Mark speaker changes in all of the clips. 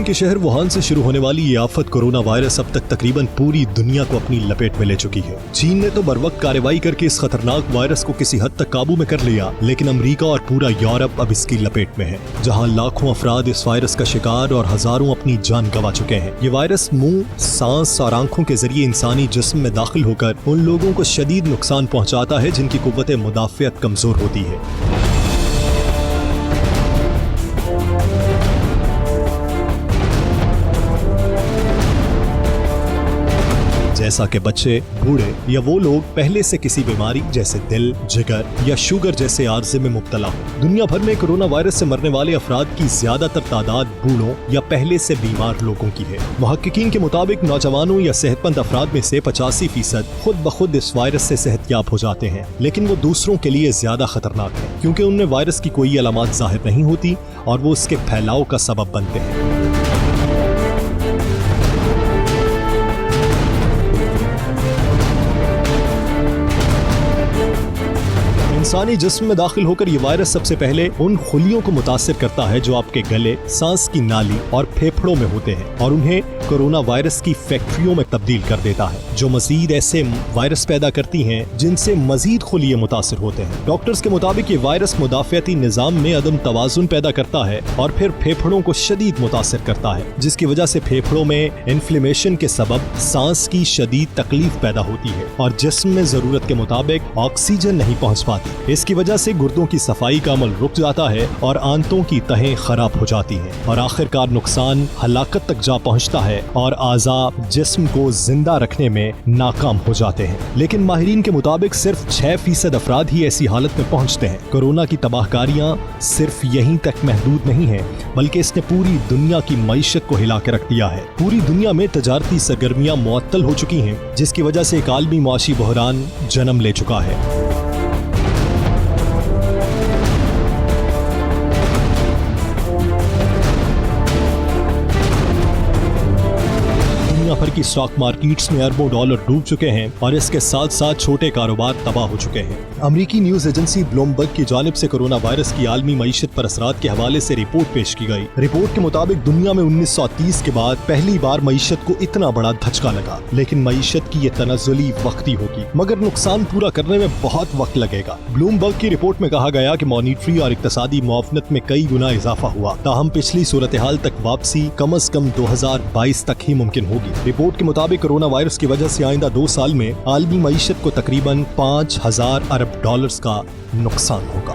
Speaker 1: के शहर वुहान से शुरू होने वाली ये आफत कोरोना वायरस अब तक तकरीबन पूरी दुनिया को अपनी लपेट में ले चुकी है। चीन ने तो बरवक्त कार्रवाई करके इस खतरनाक वायरस को किसी हद तक काबू में कर लिया, लेकिन अमेरिका और पूरा यूरोप अब इसकी लपेट में है, जहां लाखों अफराद इस वायरस का शिकार और हजारों अपनी जान गंवा चुके हैं। ये वायरस मुंह, सांस और आंखों के जरिए इंसानी जिस्म में दाखिल होकर उन लोगों को शदीद नुकसान पहुंचाता है जिनकी कुव्वत मुदाफ़ियत कमजोर होती है। जैसा कि बच्चे, बूढ़े या वो लोग पहले से किसी बीमारी जैसे दिल, जिगर या शुगर जैसे आर्जे में मुब्तला हो। दुनिया भर में कोरोना वायरस से मरने वाले अफराद की ज्यादातर तादाद बूढ़ों या पहले से बीमार लोगों की है। मुहक्किकीन के मुताबिक नौजवानों या सेहतमंद अफराद में से 85% खुद ब खुद इस वायरस से सेहतयाब हो जाते हैं, लेकिन वो दूसरों के लिए ज्यादा खतरनाक है क्योंकि उनमें वायरस की कोई अलामत जाहिर नहीं होती और वो उसके फैलाव का सबब बनते हैं। इंसानी जिस्म में दाखिल होकर ये वायरस सबसे पहले उन खुलियों को मुतासिर करता है जो आपके गले, सांस की नाली और फेफड़ों में होते हैं और उन्हें कोरोना वायरस की फैक्ट्रियों में तब्दील कर देता है, जो मजीद ऐसे वायरस पैदा करती हैं जिनसे मजीद खुलिये मुतासिर होते हैं। डॉक्टर्स के मुताबिक ये वायरस मुदाफ़ियाती निज़ाम में अदम तवाज़ुन पैदा करता है और फिर फेफड़ों को शदीद मुतासिर करता है, जिसकी वजह से फेफड़ों में इन्फ्लेमेशन के सबब सांस की शदीद तकलीफ पैदा होती है और जिस्म में जरूरत के मुताबिक ऑक्सीजन नहीं पहुँच पाती। इसकी वजह से गुर्दों की सफाई का अमल रुक जाता है और आंतों की तहें खराब हो जाती हैं और आखिरकार नुकसान हलाकत तक जा पहुंचता है और आज़ा जिस्म को जिंदा रखने में नाकाम हो जाते हैं। लेकिन माहिरीन के मुताबिक सिर्फ 6% अफराद ही ऐसी हालत में पहुंचते हैं। कोरोना की तबाहकारियां सिर्फ यहीं तक महदूद नहीं है, बल्कि इसने पूरी दुनिया की मईशत को हिला के रख दिया है। पूरी दुनिया में तजारती सरगर्मियां मुअत्तल हो चुकी हैं, जिसकी वजह से एक आलमी मुआशी बहरान जन्म ले चुका है। भर की स्टॉक मार्केट्स में अरबों डॉलर डूब चुके हैं और इसके साथ साथ छोटे कारोबार तबाह हो चुके हैं। अमेरिकी न्यूज एजेंसी ब्लूमबर्ग की जानिब से कोरोना वायरस की आलमी मईशत पर असरात के हवाले से रिपोर्ट पेश की गई। रिपोर्ट के मुताबिक दुनिया में 1930 के बाद पहली बार मईशत को इतना बड़ा धचका लगा, लेकिन मईशत की ये तनज़्ज़ुली वक्ती होगी, मगर नुकसान पूरा करने में बहुत वक्त लगेगा। ब्लूमबर्ग की रिपोर्ट में कहा गया कि मॉनिटरी और इक्तसादी मुआवनत में कई गुना इजाफा हुआ, ताहम पिछली सूरत हाल तक वापसी कम अज कम 2022 तक ही मुमकिन होगी। रिपोर्ट के मुताबिक कोरोना वायरस की वजह से आइंदा 2 साल में आलमी मईशत को तकरीबन 5000 अरब डॉलर्स का नुकसान होगा।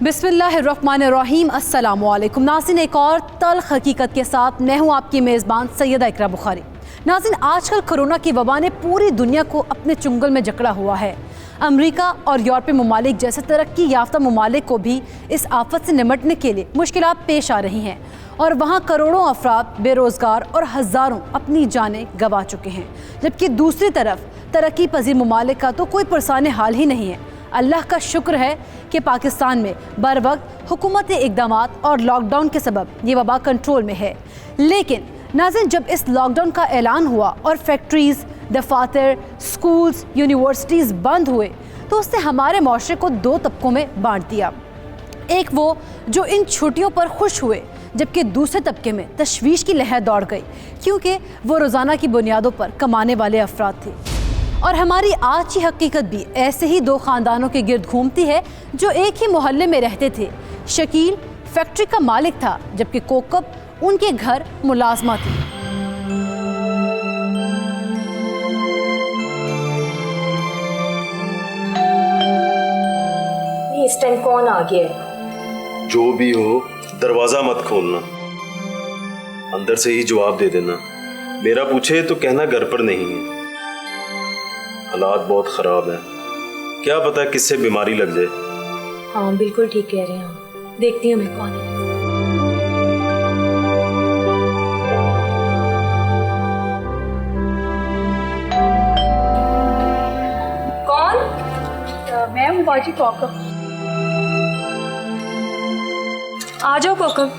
Speaker 2: बिस्मिल्लाहिर्रहमानिर्रहीम, अस्सलामुअलैकुम नाज़रीन। एक और तल्ख हकीकत के साथ मैं हूँ आपकी मेज़बान सैयदा इकरा बुखारी। नाज़रीन, आजकल कोरोना की वबा ने पूरी दुनिया को अपने चुंगल में जकड़ा हुआ है। अमेरिका और यूरोपीय ममालिक जैसे तरक्की याफ्ता ममालिक को भी इस आफत से निमटने के लिए मुश्किलात पेश आ रही हैं और वहाँ करोड़ों अफराद बेरोज़गार और हज़ारों अपनी जानें गंवा चुके हैं, जबकि दूसरी तरफ तरक्की पजीर ममालिक का तो कोई पुरसाने हाल ही नहीं है। अल्लाह का शुक्र है कि पाकिस्तान में बर वक्त हुकूमती इक़दामात और लॉकडाउन के सबब ये वबा कंट्रोल में है। लेकिन नाज़रीन, जब इस लॉकडाउन का ऐलान हुआ और फैक्ट्रीज़, दफातर, स्कूल्स, यूनिवर्सिटीज़ बंद हुए तो उसने हमारे माशरे को 2 तबकों में बांट दिया। एक वो जो इन छुट्टियों पर खुश हुए, जबकि दूसरे तबके में तशवीश की लहर दौड़ गई क्योंकि वो रोज़ाना की बुनियादों पर कमाने वाले अफराद थे। और हमारी आज की हकीकत भी ऐसे ही 2 ख़ानदानों के गिर्द घूमती है जो एक ही मोहल्ले में रहते थे। शकील फैक्ट्री का मालिक था, जबकि कोकब उनके घर मुलाजमा थी।
Speaker 3: इस टाइम कौन आ गया है?
Speaker 4: जो भी हो, दरवाजा मत खोलना, अंदर से ही जवाब दे देना। मेरा पूछे तो कहना घर पर नहीं है। हालात बहुत खराब है, क्या पता किससे बीमारी लग जाए।
Speaker 3: हाँ बिल्कुल ठीक कह रहे हैं। देखती हूँ मैं कौन है। कौन?
Speaker 5: मैं हूँ बाजी कोकब।
Speaker 3: आ जाओ कोकब।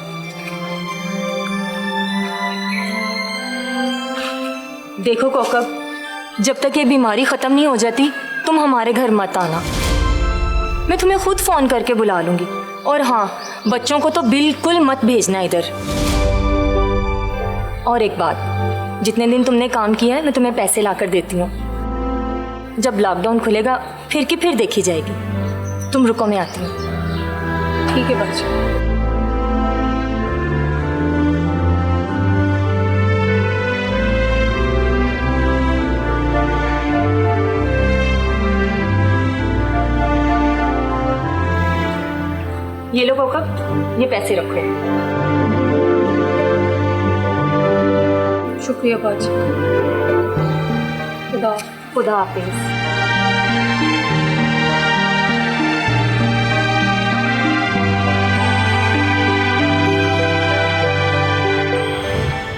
Speaker 3: देखो कोकब, जब तक ये बीमारी ख़त्म नहीं हो जाती तुम हमारे घर मत आना। मैं तुम्हें खुद फ़ोन करके बुला लूँगी। और हाँ, बच्चों को तो बिल्कुल मत भेजना इधर। और एक बात, जितने दिन तुमने काम किया है मैं तुम्हें पैसे ला कर देती हूँ। जब लॉकडाउन खुलेगा फिर की फिर देखी जाएगी। तुम रुको, मैं आती हूँ।
Speaker 5: ठीक है बच्चे।
Speaker 3: ये लो कोकब, ये पैसे रखो।
Speaker 5: शुक्रिया बाजी।
Speaker 3: खुदा हाफिज़।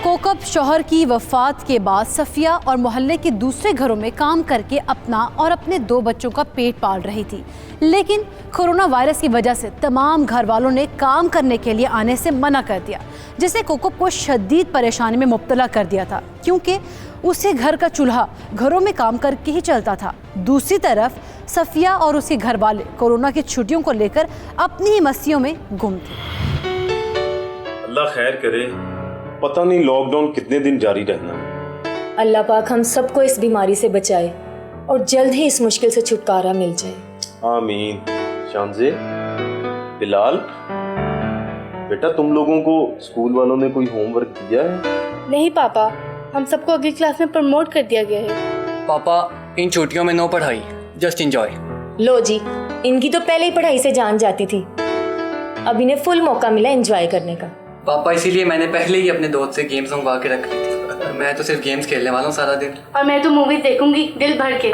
Speaker 2: कोकब शौहर की वफ़ात के बाद सफ़िया और मोहल्ले के दूसरे घरों में काम करके अपना और अपने 2 बच्चों का पेट पाल रही थी। लेकिन कोरोना वायरस की वजह से तमाम घर वालों ने काम करने के लिए आने से मना कर दिया, जिससे कोकब को शदीद परेशानी में मुब्तला कर दिया था, क्योंकि उसे घर का चूल्हा घरों में काम करके ही चलता था। दूसरी तरफ सफ़िया और उसके घर वाले कोरोना की छुट्टियों को लेकर अपनी ही मस्तियों में गुम थे।
Speaker 4: अल्लाह खैर करे, पता नहीं लॉकडाउन कितने दिन जारी रहना है।
Speaker 3: अल्लाह पाक हम सबको इस बीमारी से बचाए और जल्द ही इस मुश्किल से छुटकारा मिल जाए।
Speaker 4: आमीन। शानज़े, बिलाल बेटा, तुम लोगों को स्कूल वालों ने कोई होमवर्क दिया है?
Speaker 6: नहीं पापा, हम सबको अगली क्लास में प्रमोट कर दिया गया है।
Speaker 7: पापा, इन छुट्टियों में नो पढ़ाई, जस्ट एंजॉय।
Speaker 3: लो जी, इनकी तो पहले ही पढ़ाई से जान जाती थी, अब इन्हें फुल मौका मिला एंजॉय करने का।
Speaker 7: पापा, इसीलिए मैंने पहले ही अपने दोस्त से गेम्स मंगवा के रख ली थी। मैं तो सिर्फ गेम्स खेलने वाला हूँ सारा दिन।
Speaker 6: और मैं तो मूवी देखूंगी दिल भर के।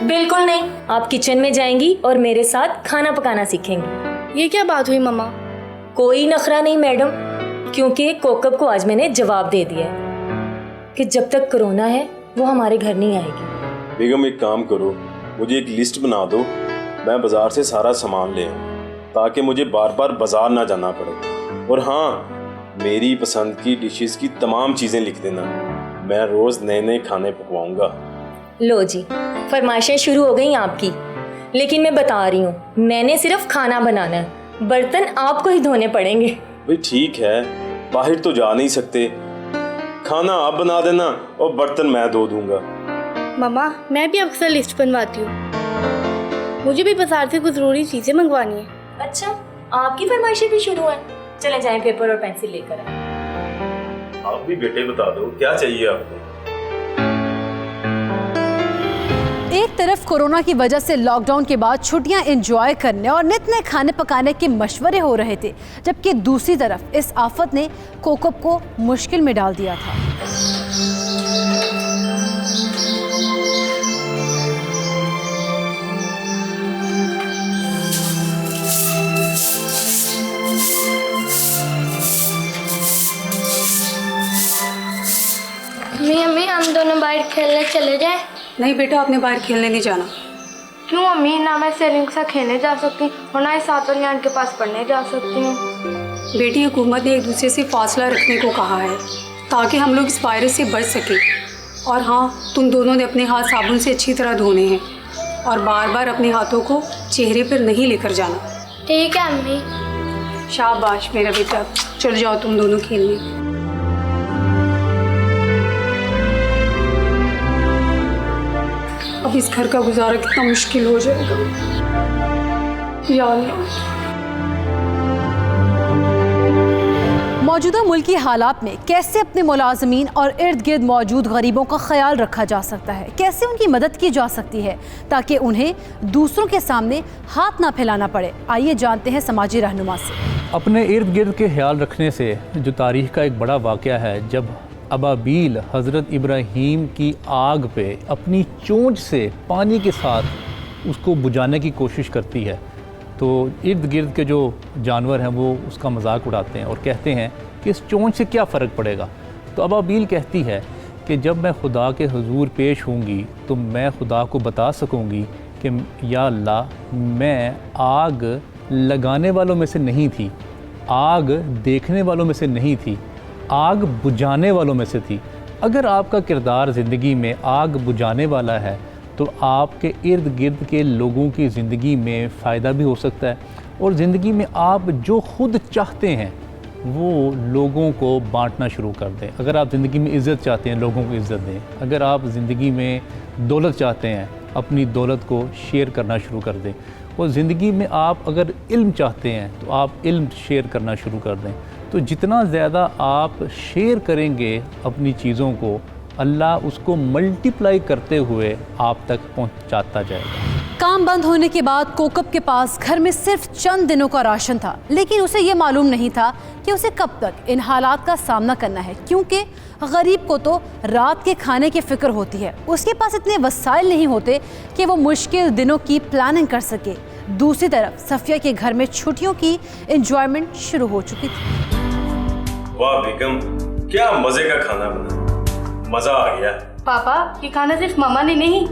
Speaker 3: बिल्कुल नहीं, आप किचन में जाएंगी और मेरे साथ खाना पकाना सीखेंगी।
Speaker 6: ये क्या बात हुई मम्मा?
Speaker 3: कोई नखरा नहीं मैडम, क्योंकि कोकब को आज मैंने जवाब दे दिया है कि जब तक कोरोना है वो हमारे घर नहीं आएगी।
Speaker 4: बेगम एक काम करो, मुझे एक लिस्ट बना दो, मैं बाजार से सारा सामान ले आऊँ ताकि मुझे बार बार बाजार ना जाना पड़े। और हाँ, मेरी पसंद की डिशेस की तमाम चीज़ें लिख देना, मैं रोज़ नए नए खाने पकवाऊँगा।
Speaker 3: लो जी, फरमाइशें शुरू हो गई आपकी, लेकिन मैं बता रही हूँ मैंने सिर्फ खाना बनाना है, बर्तन आपको ही धोने पड़ेंगे।
Speaker 4: भाई ठीक है, बाहर तो जा नहीं सकते, खाना आप बना देना और बर्तन मैं धो दूंगा।
Speaker 6: मम्मा, मैं भी अक्सर लिस्ट बनवाती हूँ, मुझे भी बाजार से कुछ ज़रूरी चीज़ें मंगवानी है।
Speaker 3: अच्छा, आपकी फरमाइशें भी शुरू हैं? चले जाएं पेपर और पेंसिल लेकर आए।
Speaker 4: आप भी बेटे बता दो क्या चाहिए आपको।
Speaker 2: एक तरफ कोरोना की वजह से लॉकडाउन के बाद छुट्टियां एंजॉय करने और नित नए खाने पकाने के मशवरे हो रहे थे, जबकि दूसरी तरफ इस आफत ने कोकब को मुश्किल में डाल दिया था।
Speaker 6: मम्मी, हम दोनों बाहर खेलने चले जाएं?
Speaker 5: नहीं बेटा, आपने बाहर खेलने नहीं जाना।
Speaker 6: क्यों मम्मी? ना मैं सहेलियों के साथ खेलने जा सकती और ना ही साथ वाली आंटी के पास पढ़ने जा सकती हूँ।
Speaker 5: बेटी, हुकूमत ने एक दूसरे से फासला रखने को कहा है ताकि हम लोग इस वायरस से बच सकें। और हाँ, तुम दोनों ने अपने हाथ साबुन से अच्छी तरह धोने हैं और बार बार अपने हाथों को चेहरे पर नहीं लेकर जाना।
Speaker 6: ठीक है अम्मी।
Speaker 5: शाबाश मेरा बेटा, चल जाओ तुम दोनों खेलने। अब इस घर का गुजारा कितना मुश्किल हो जाएगा या अल्लाह।
Speaker 2: मौजूदा मुल्की हालात में कैसे अपने मुलाजमीन और इर्द गिर्द मौजूद गरीबों का ख्याल रखा जा सकता है, कैसे उनकी मदद की जा सकती है ताकि उन्हें दूसरों के सामने हाथ ना फैलाना पड़े, आइए जानते हैं समाजी रहनुमा से।
Speaker 8: अपने इर्द गिर्द के ख्याल रखने से जो तारीख़ का एक बड़ा वाक़या है, जब अबाबील हज़रत इब्राहीम की आग पे अपनी चोंच से पानी के साथ उसको बुझाने की कोशिश करती है, तो इर्द गिर्द के जो जानवर हैं वो उसका मजाक उड़ाते हैं और कहते हैं कि इस चोंच से क्या फ़र्क पड़ेगा। तो अबाबील कहती है कि जब मैं खुदा के हुजूर पेश होंगी तो मैं खुदा को बता सकूंगी कि या अल्लाह, मैं आग लगाने वालों में से नहीं थी, आग देखने वालों में से नहीं थी, आग बुझाने वालों में से थी। अगर आपका किरदार ज़िंदगी में आग बुझाने वाला है तो आपके इर्द गिर्द के लोगों की ज़िंदगी में फ़ायदा भी हो सकता है, और ज़िंदगी में आप जो खुद चाहते हैं वो लोगों को बांटना शुरू कर दें। अगर आप ज़िंदगी में इज़्ज़त चाहते हैं, लोगों को इज़्ज़त दें। अगर आप ज़िंदगी में दौलत चाहते हैं, अपनी दौलत को शेयर करना शुरू कर दें। और ज़िंदगी में आप अगर इल्म चाहते हैं तो आप इल्म शेयर करना शुरू कर दें। तो जितना ज़्यादा आप शेयर करेंगे अपनी चीज़ों को, अल्लाह उसको मल्टीप्लाई करते हुए आप तक पहुंचाता जाएगा।
Speaker 2: काम बंद होने के बाद कोकब के पास घर में सिर्फ चंद दिनों का राशन था, लेकिन उसे ये मालूम नहीं था कि उसे कब तक इन हालात का सामना करना है, क्योंकि गरीब को तो रात के खाने की फिक्र होती है। उसके पास इतने वसाइल नहीं होते कि वो मुश्किल दिनों की प्लानिंग कर सके। दूसरी तरफ सफिया के घर में छुट्टियों की एंजॉयमेंट शुरू हो चुकी थी।
Speaker 4: वाह बेगम, क्या मजे का खाना बना, मजा आ गया।
Speaker 6: पापा, ये खाना सिर्फ मामा ने नहीं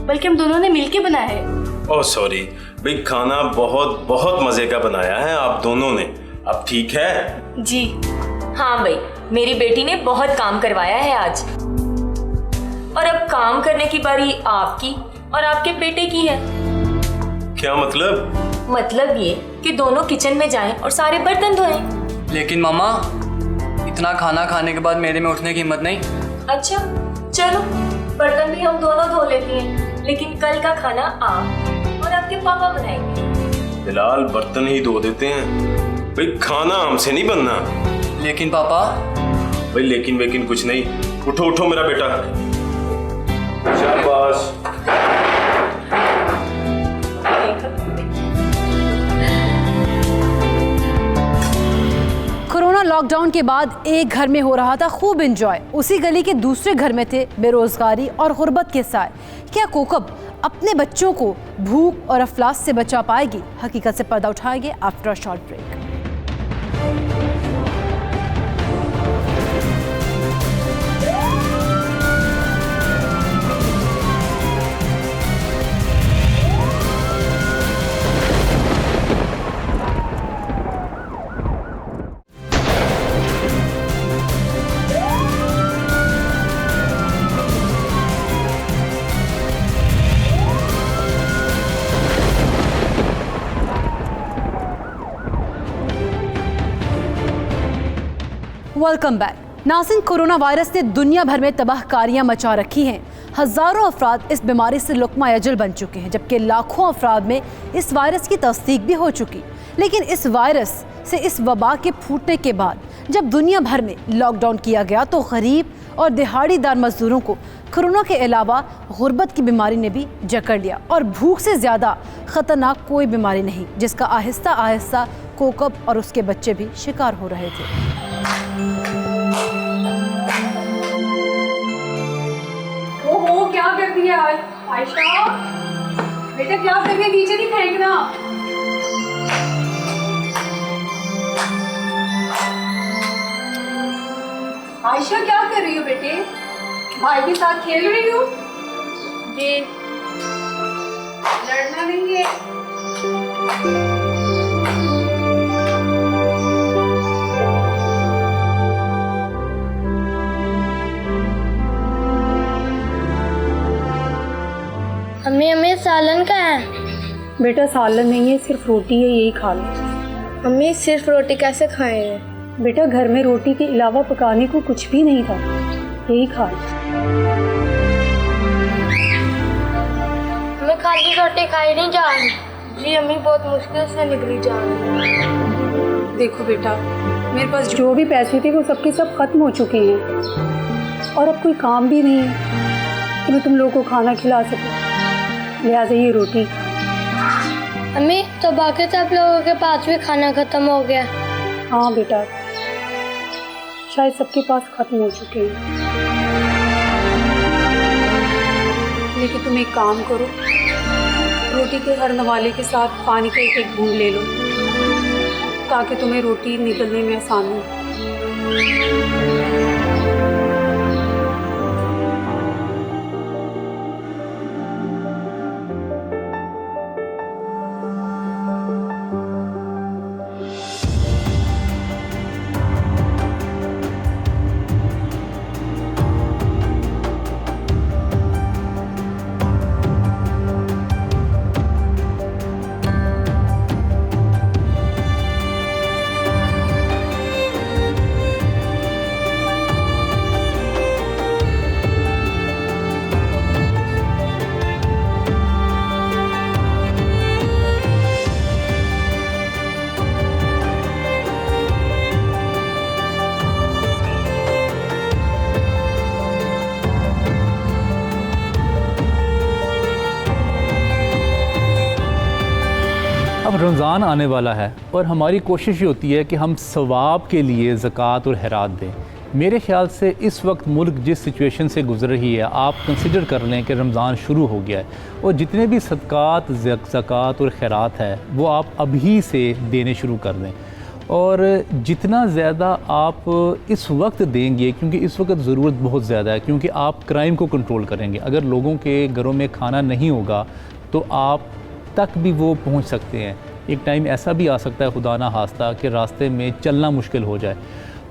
Speaker 6: बल्कि हम दोनों ने मिलके बनाया है।
Speaker 4: ओह सॉरी भाई, खाना बहुत बहुत मजे का बनाया है आप दोनों ने। अब ठीक है
Speaker 3: जी हाँ भाई, मेरी बेटी ने बहुत काम करवाया है आज, और अब काम करने की बारी आपकी और आपके बेटे की है।
Speaker 4: क्या मतलब?
Speaker 3: मतलब ये कि दोनों किचन में जाएं और सारे बर्तन धोएं।
Speaker 7: लेकिन मामा, इतना खाना खाने के बाद मेरे में उठने की हिम्मत नहीं।
Speaker 3: अच्छा चलो, बर्तन भी हम दोनों धो लेती हैं, लेकिन कल का खाना आप और आपके पापा बनाएंगे।
Speaker 4: बिलाल, बर्तन ही धो देते हैं भाई, खाना हमसे नहीं बनना।
Speaker 7: लेकिन पापा।
Speaker 4: भाई लेकिन वेकिन कुछ नहीं, उठो उठो मेरा बेटा, शाबाश।
Speaker 2: कोरोना लॉकडाउन के बाद एक घर में हो रहा था खूब एंजॉय, उसी गली के दूसरे घर में थे बेरोजगारी और गुर्बत के साए। क्या कोकब अपने बच्चों को भूख और अफलास से बचा पाएगी? हकीकत से पर्दा उठाएंगे after a short break. Welcome back. नाज़रीन, कोरोना वायरस ने दुनिया भर में तबाहकारियां मचा रखी हैं। हज़ारों अफराद इस बीमारी से लुक़मा अजल बन चुके हैं, जबकि लाखों अफराद में इस वायरस की तस्दीक भी हो चुकी। लेकिन इस वायरस से इस वबा के फूटने के बाद जब दुनिया भर में लॉकडाउन किया गया तो गरीब और दिहाड़ीदार मजदूरों को कोरोना के अलावा गुर्बत की बीमारी ने भी जकड़ लिया, और भूख से ज़्यादा ख़तरनाक कोई बीमारी नहीं जिसका आहिस्ता आहिस्ता कोकब और उसके बच्चे भी शिकार हो रहे थे।
Speaker 5: ओहो, क्या कर रही है आयशा? बेटा क्या कर रही है, नीचे नहीं फेंकना। आयशा क्या कर रही हो बेटे? भाई के साथ खेल रही हो? ये लड़ना नहीं है।
Speaker 6: अम्मी सालन का है?
Speaker 5: बेटा सालन नहीं है, सिर्फ रोटी है, यही खा लो।
Speaker 6: अम्मी सिर्फ रोटी कैसे खाएंगे?
Speaker 5: बेटा घर में रोटी के अलावा पकाने को कुछ भी नहीं था, यही खा लो।
Speaker 6: हमें खाली रोटी खाई नहीं जा रही जी, अम्मी बहुत मुश्किल से निकली जा रही।
Speaker 5: देखो बेटा, मेरे पास जो भी पैसे थे वो सबके सब खत्म हो चुके हैं, और अब कोई काम भी नहीं है कि मैं तुम लोगों को खाना खिला सकूं, लिहाजा ये रोटी।
Speaker 6: अम्मी तो बाकी सब लोगों के पास भी खाना खत्म हो गया।
Speaker 5: हाँ बेटा, शायद सबके पास खत्म हो चुके हैं, लेकिन तुम एक काम करो, रोटी के हर नवाले के साथ पानी का एक बूंद ले लो ताकि तुम्हें रोटी निकलने में आसानी हो।
Speaker 8: अब रमज़ान आने वाला है और हमारी कोशिश ये होती है कि हम सवाब के लिए ज़कात और खैरात दें। मेरे ख़्याल से इस वक्त मुल्क जिस सिचुएशन से गुज़र रही है, आप कंसिडर कर लें कि रमज़ान शुरू हो गया है और जितने भी सदक़ात ज़कात और खैरात है वो आप अभी से देने शुरू कर दें। और जितना ज़्यादा आप इस वक्त देंगे, क्योंकि इस वक्त ज़रूरत बहुत ज़्यादा है, क्योंकि आप क्राइम को कंट्रोल करेंगे। अगर लोगों के घरों में खाना नहीं होगा तो आप तक भी वो पहुंच सकते हैं। एक टाइम ऐसा भी आ सकता है खुदा ना खास्ता कि रास्ते में चलना मुश्किल हो जाए।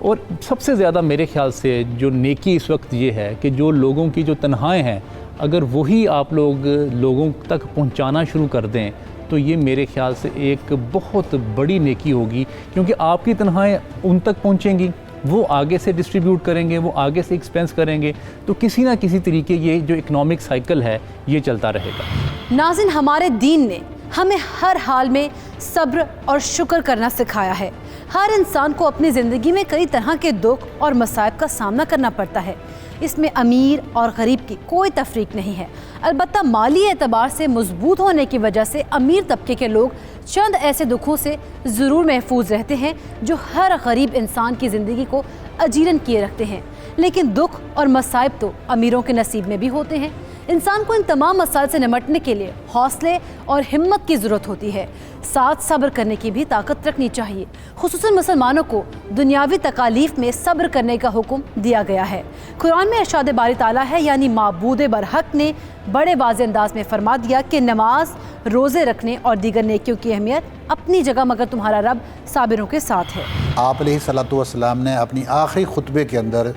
Speaker 8: और सबसे ज़्यादा मेरे ख़्याल से जो नेकी इस वक्त ये है कि जो लोगों की जो तन्हाएँ हैं, अगर वही आप लोगों तक पहुंचाना शुरू कर दें तो ये मेरे ख़्याल से एक बहुत बड़ी नेकी होगी, क्योंकि आपकी तन्हाएँ उन तक पहुंचेंगी, वो आगे से डिस्ट्रीब्यूट करेंगे, वो आगे से एक्सपेंस करेंगे, तो किसी ना किसी तरीके ये जो इकनॉमिक साइकिल है ये चलता रहेगा।
Speaker 2: नाज़रीन, हमारे दीन ने हमें हर हाल में सब्र और शुक्र करना सिखाया है। हर इंसान को अपनी ज़िंदगी में कई तरह के दुख और मसाइब का सामना करना पड़ता है। इसमें अमीर और गरीब की कोई तफरीक नहीं है। अलबत्ता माली एतबार से मजबूत होने की वजह से अमीर तबके के लोग चंद ऐसे दुखों से ज़रूर महफूज रहते हैं जो हर गरीब इंसान की ज़िंदगी को अजीरन किए रखते हैं। लेकिन दुख और मसाइब तो अमीरों के नसीब में भी होते हैं। इंसान को इन तमाम मसाइल से निपटने के लिए हौसले और हिम्मत की ज़रूरत होती है। साथ सब्र करने की भी ताकत रखनी चाहिए। खुसूसन मुसलमानों को दुनियावी तकालीफ में सब्र करने का हुक्म दिया गया है। कुरान में इरशाद बारी ताला है, यानी माबूद बरहक ने बड़े वाज़े अंदाज में फरमा दिया कि नमाज, रोज़े रखने और दीगर नेकियों की अहमियत अपनी जगह, मगर तुम्हारा रब साबिरों के साथ है।
Speaker 9: आप अलैहिस्सलातु वस्सलाम ने अपनी आखिरी खुतबे के अंदर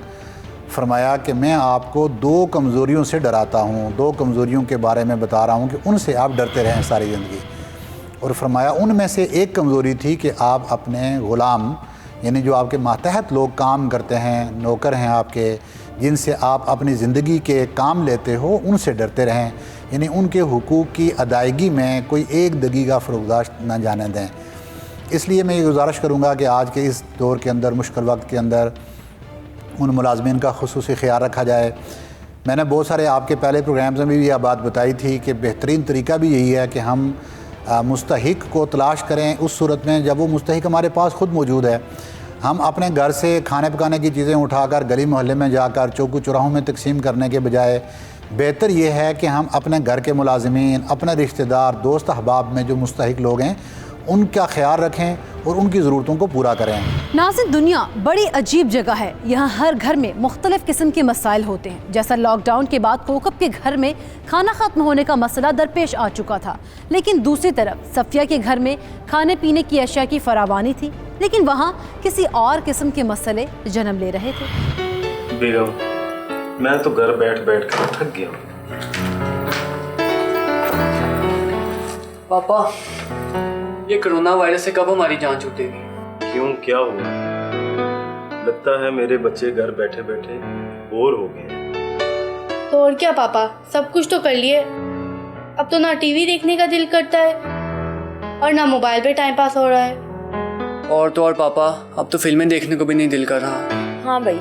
Speaker 9: फरमाया कि मैं आपको दो कमज़ोरियों से डराता हूँ, दो कमज़ोरियों के बारे में बता रहा हूँ कि उनसे आप डरते रहें सारी ज़िंदगी। और फरमाया उनमें से एक कमज़ोरी थी कि आप अपने ग़ुलाम, यानी जो आपके मातहत लोग काम करते हैं, नौकर हैं आपके, जिनसे आप अपनी ज़िंदगी के काम लेते हो, उनसे डरते रहें, यानी उनके हुकूक की अदायगी में कोई एक दगीगा फ़रोगदाश्त न जाने दें। इसलिए मैं ये गुजारिश करूँगा कि आज के इस दौर के अंदर, मुश्किल वक्त के अंदर, उन मुलाज़मीन का खुसूसी ख्याल रखा जाए। मैंने बहुत सारे आपके पहले प्रोग्राम्स में भी यह बात बताई थी कि बेहतरीन तरीका भी यही है कि हम मुस्तहिक को तलाश करें उस सूरत में जब वो मुस्तहिक हमारे पास ख़ुद मौजूद है। हम अपने घर से खाने पकाने की चीज़ें उठाकर गली मोहल्ले में जाकर चौक चौराहों में तकसीम करने के बजाय बेहतर ये है कि हम अपने घर के मुलाज़मीन, अपने रिश्तेदार, दोस्त अहबाब में जो मुस्तहिक लोग हैं उनका ख्याल रखें और उनकी ज़रूरतों को पूरा करें।
Speaker 2: नाज़रीन, दुनिया बड़ी अजीब जगह है। यहाँ हर घर में मुख्तलिफ़ किस्म के मसाइल होते हैं। जैसा लॉकडाउन के बाद कोकब के घर में खाना ख़त्म होने का मसला दरपेश आ चुका था, लेकिन दूसरी तरफ सफ़िया के घर में खाने पीने की अशिया की फरावानी थी, लेकिन वहाँ किसी और किस्म के मसले जन्म ले रहे थे।
Speaker 4: बेगम, मैं तो घर बैठ बैठ कर थक गया।
Speaker 7: पापा, ये कोरोना वायरस से कब हमारी जान छूटेगी?
Speaker 4: क्यों, क्या हुआ? लगता है मेरे बच्चे घर बैठे बैठे बोर हो गए।
Speaker 6: तो और क्या पापा, सब कुछ तो कर लिए, अब तो ना टीवी देखने का दिल करता है और ना मोबाइल पे टाइम पास हो रहा है।
Speaker 7: और तो और पापा, अब तो फिल्में देखने को भी नहीं दिल कर रहा।
Speaker 3: हाँ भाई,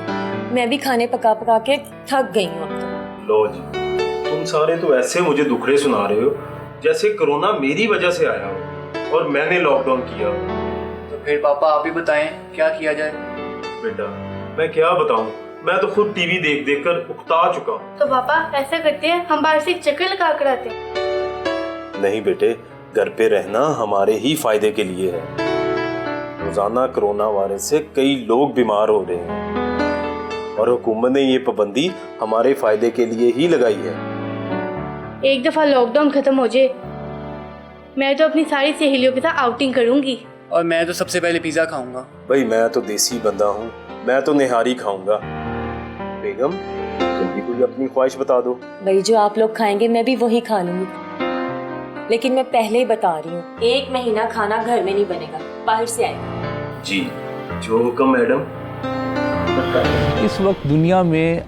Speaker 3: मैं भी खाने पका पका के थक गई हूँ अब तो।
Speaker 4: लो जी, तुम सारे तो ऐसे मुझे दुखड़े सुना रहे हो जैसे कोरोना मेरी वजह से आया हो और मैंने लॉकडाउन किया।
Speaker 7: तो फिर पापा आप ही बताएं, क्या किया जाए?
Speaker 4: बेटा, मैं क्या बताऊं, मैं तो खुद टीवी देख देख कर उकता चुका हूं।
Speaker 6: तो पापा ऐसा करते हैं, हम बाहर से चक्कर लगा कर आते हैं।
Speaker 4: नहीं बेटे, घर पे रहना हमारे ही फायदे के लिए है। रोजाना कोरोना वायरस से कई लोग बीमार हो रहे हैं और हुकूमत ने ये पाबंदी हमारे फायदे के लिए ही लगाई है।
Speaker 6: एक दफ़ा लॉकडाउन ख़त्म हो जाए, मैं तो अपनी सारी सहेलियों के साथ आउटिंग करूंगी।
Speaker 7: और मैं तो सबसे पहले पिज़्ज़ा खाऊंगा।
Speaker 4: भाई मैं तो देसी बंदा हूँ, मैं तो निहारी खाऊंगा। बेगम, तुम भी कोई अपनी ख्वाहिश बता दो।
Speaker 3: भाई जो आप लोग खाएंगे मैं भी वही खा लूंगी, लेकिन मैं पहले ही बता रही हूँ, 1 महीना खाना घर में नहीं बनेगा, बाहर से आएगा।
Speaker 4: जी, जो हुक्म मैडम।
Speaker 8: इस वक्त दुनिया में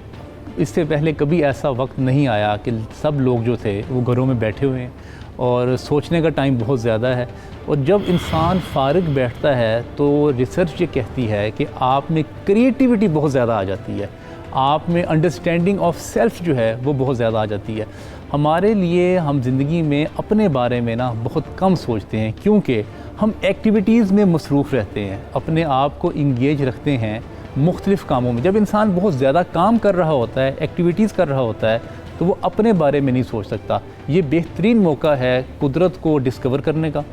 Speaker 8: इससे पहले कभी ऐसा वक्त नहीं आया कि सब लोग जो थे वो घरों में बैठे हुए हैं और सोचने का टाइम बहुत ज़्यादा है। और जब इंसान फारिग बैठता है तो रिसर्च ये कहती है कि आप में क्रिएटिविटी बहुत ज़्यादा आ जाती है। आप में अंडरस्टैंडिंग ऑफ सेल्फ़ जो है वो बहुत ज़्यादा आ जाती है। हमारे लिए हम ज़िंदगी में अपने बारे में ना बहुत कम सोचते हैं, क्योंकि हम एक्टिविटीज़ में मसरूफ़ रहते हैं, अपने आप को इंगेज रखते हैं मुख्तलिफ़ कामों में। जब इंसान बहुत ज़्यादा काम कर रहा होता है, एक्टिविटीज़ कर रहा होता है, तो वो अपने बारे में नहीं सोच सकता। ये बेहतरीन मौका है कुदरत को डिस्कवर करने का,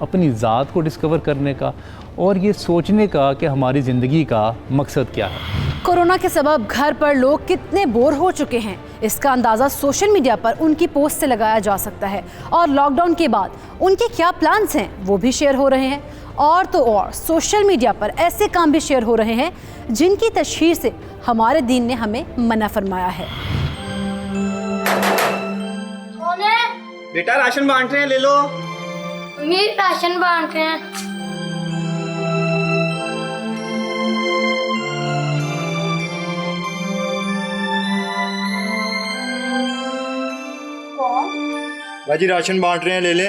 Speaker 8: अपनी ज़ात को डिस्कवर करने का, और ये सोचने का कि हमारी ज़िंदगी का मकसद क्या है।
Speaker 2: कोरोना के सबब घर पर लोग कितने बोर हो चुके हैं, इसका अंदाज़ा सोशल मीडिया पर उनकी पोस्ट से लगाया जा सकता है। और लॉकडाउन के बाद उनके क्या प्लान्स हैं वो भी शेयर हो रहे हैं। और तो और सोशल मीडिया पर ऐसे काम भी शेयर हो रहे हैं जिनकी तशहीर से हमारे दीन ने हमें मना फरमाया है।
Speaker 6: कौन है?
Speaker 7: बेटा राशन बांट रहे हैं, ले लो।
Speaker 6: मम्मी राशन बांट रहे हैं।
Speaker 10: बाजी राशन बांट रहे हैं, ले ले।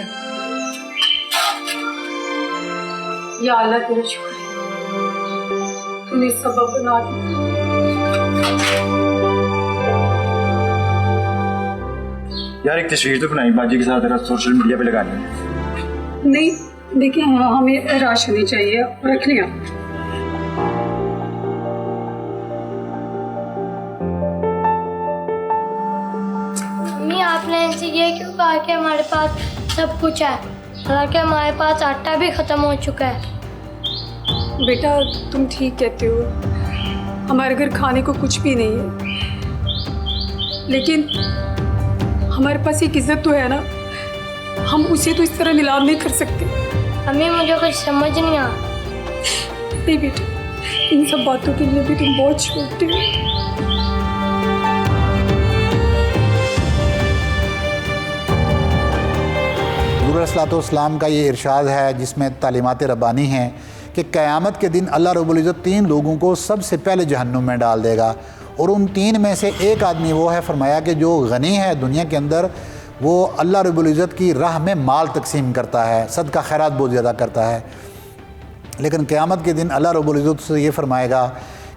Speaker 5: या अल्लाह तेरा शुक्र तूने सबब बना दिया।
Speaker 10: यार एक तस्वीर तो बनाई बाजी के साथ, सोशल मीडिया पे लगानी है।
Speaker 5: नहीं देखिए, हाँ हमें राशन ही चाहिए, रख लिया।
Speaker 6: मम्मी आपने इनसे ये क्यों कहा कि हमारे पास सब कुछ है, हालांकि हमारे पास आटा भी खत्म हो चुका है।
Speaker 5: बेटा तुम ठीक कहते हो, हमारे घर खाने को कुछ भी नहीं है, लेकिन हमारे पास एक इज्जत तो है ना, हम उसे तो इस तरह नीलाम नहीं कर सकते।
Speaker 6: मम्मी मुझे कुछ समझ नहीं आ।
Speaker 5: नहीं बेटा, इन सब बातों के लिए भी तुम बहुत छोटे हो।
Speaker 9: हुज़ूर अलैहिस्सलाम का ये इरशाद है जिसमें तालीमात रब्बानी हैं कि क़यामत के दिन अल्लाह रब्बुल इज़्ज़त 3 लोगों को सबसे पहले जहन्नुम में डाल देगा, और उन 3 में से एक आदमी वो है, फरमाया कि जो गनी है दुनिया के अंदर, वो अल्लाह रब्बुल इज़्ज़त की राह में माल तकसीम करता है, सदका खैरात बहुत ज़्यादा करता है। लेकिन क़यामत के दिन अल्लाह रब्बुल इज़्ज़त से ये फरमाएगा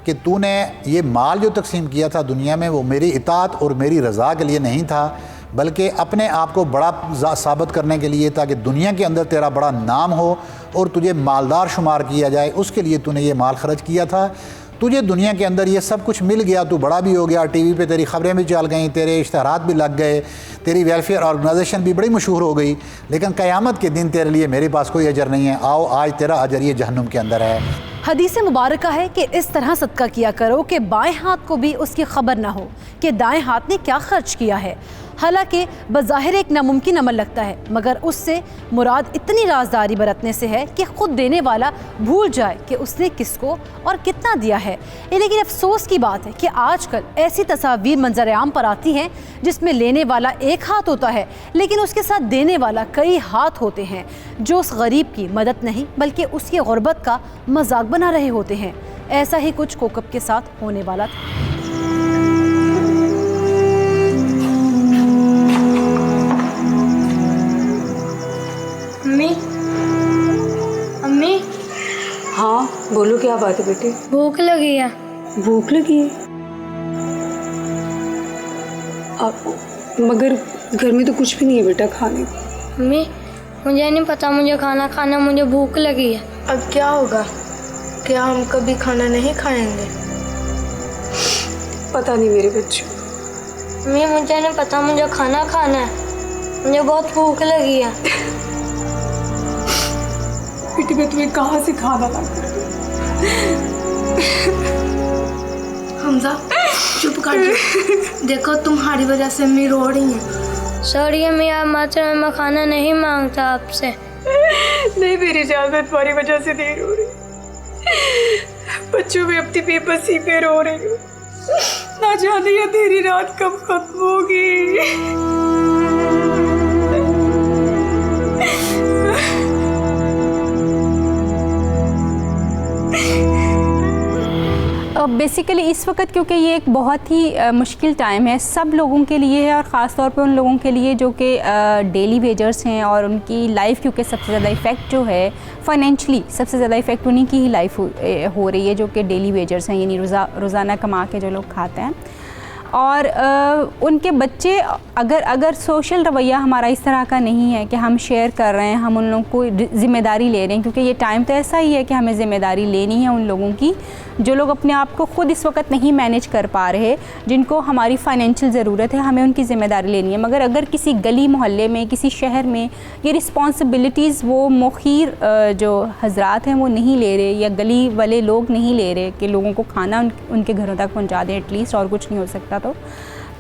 Speaker 9: कि तूने ये माल जो तकसीम किया था दुनिया में, वो मेरी इताअत और मेरी रज़ा के लिए नहीं था, बल्कि अपने आप को बड़ा साबित करने के लिए, ताकि दुनिया के अंदर तेरा बड़ा नाम हो और तुझे मालदार शुमार किया जाए, उसके लिए तूने ये माल खर्च किया था। तुझे दुनिया के अंदर ये सब कुछ मिल गया, तू बड़ा भी हो गया, टीवी पे तेरी खबरें भी चल गई, तेरे इश्तहारात भी लग गए, तेरी वेलफेयर ऑर्गेनाइजेशन भी बड़ी मशहूर हो गई, लेकिन क़यामत के दिन तेरे लिए मेरे पास कोई अजर नहीं है। आओ आज तेरा अजर ये जहन्नुम के अंदर है।
Speaker 2: हदीस मुबारका है कि इस तरह सदका किया करो कि बाएं हाथ को भी उसकी खबर ना हो कि दाएं हाथ ने क्या खर्च किया है। हालांकि बज़ाहिर एक नामुमकिन अमल लगता है, मगर उससे मुराद इतनी राजदारी बरतने से है कि खुद देने वाला भूल जाए कि उसने किसको और कितना दिया है। लेकिन अफसोस की बात है कि आजकल ऐसी तस्वीर मंजर आम पर आती हैं जिसमें लेने वाला एक हाथ होता है, लेकिन उसके साथ देने वाला कई हाथ होते हैं, जो उस गरीब की मदद नहीं बल्कि उसकी गुर्बत का मजाक बना रहे होते हैं। ऐसा ही कुछ कोकब के साथ होने वाला था।
Speaker 6: अम्मी, अम्मी।
Speaker 5: हाँ बोलो, क्या बात है बेटे?
Speaker 6: भूख लगी है।
Speaker 5: भूख लगी है? मगर घर में तो कुछ भी नहीं है बेटा खाने को।
Speaker 6: अम्मी मुझे नहीं पता मुझे खाना खाना, मुझे भूख लगी है।
Speaker 11: अब क्या होगा? क्या हम कभी खाना नहीं खाएंगे?
Speaker 5: पता नहीं मेरे बच्चों।
Speaker 6: अम्मी मुझे नहीं पता, मुझे खाना खाना है, मुझे बहुत भूख लगी है।
Speaker 5: बेटी मैं तुम्हें कहाँ से खाना ला कर दूँ?
Speaker 11: हमजा चुप कर दो। देखो तुम्हारी वजह से अम्मी रो रही हैं।
Speaker 6: सॉरी अम्मी, आप मात्र मैं खाना नहीं मांगता आपसे।
Speaker 5: नहीं मेरी जान, मैं तुम्हारी वजह से नहीं रो रही, बच्चों में अपनी बेबसी पे रो रही हूँ। ना जाने ये तेरी रात कब खत्म होगी।
Speaker 12: बेसिकली इस वक्त क्योंकि ये एक बहुत ही मुश्किल टाइम है सब लोगों के लिए है, और ख़ास तौर पे उन लोगों के लिए जो कि डेली वेजर्स हैं, और उनकी लाइफ क्योंकि सबसे ज़्यादा इफ़ेक्ट जो है फाइनेंशली सबसे ज़्यादा इफ़ेक्ट उन्हीं की ही लाइफ हो रही है जो कि डेली वेजर्स हैं, यानी रोज़ाना कमा के जो लोग खाते हैं। और उनके बच्चे अगर सोशल रवैया हमारा इस तरह का नहीं है कि हम शेयर कर रहे हैं, हम उन लोगों को ज़िम्मेदारी ले रहे हैं, क्योंकि ये टाइम तो ऐसा ही है कि हमें ज़िम्मेदारी लेनी है उन लोगों की जो लोग अपने आप को ख़ुद इस वक्त नहीं मैनेज कर पा रहे, जिनको हमारी फ़ाइनेंशियल ज़रूरत है, हमें उनकी ज़िम्मेदारी लेनी है। मगर अगर किसी गली मोहल्ले में, किसी शहर में ये रिस्पॉन्सिबिलिटीज़ वो मोखीर जो हजरात हैं वो नहीं ले रहे, या गली वाले लोग नहीं ले रहे कि लोगों को खाना उनके घरों तक पहुँचा दें एटलीस्ट, और कुछ नहीं हो सकता तो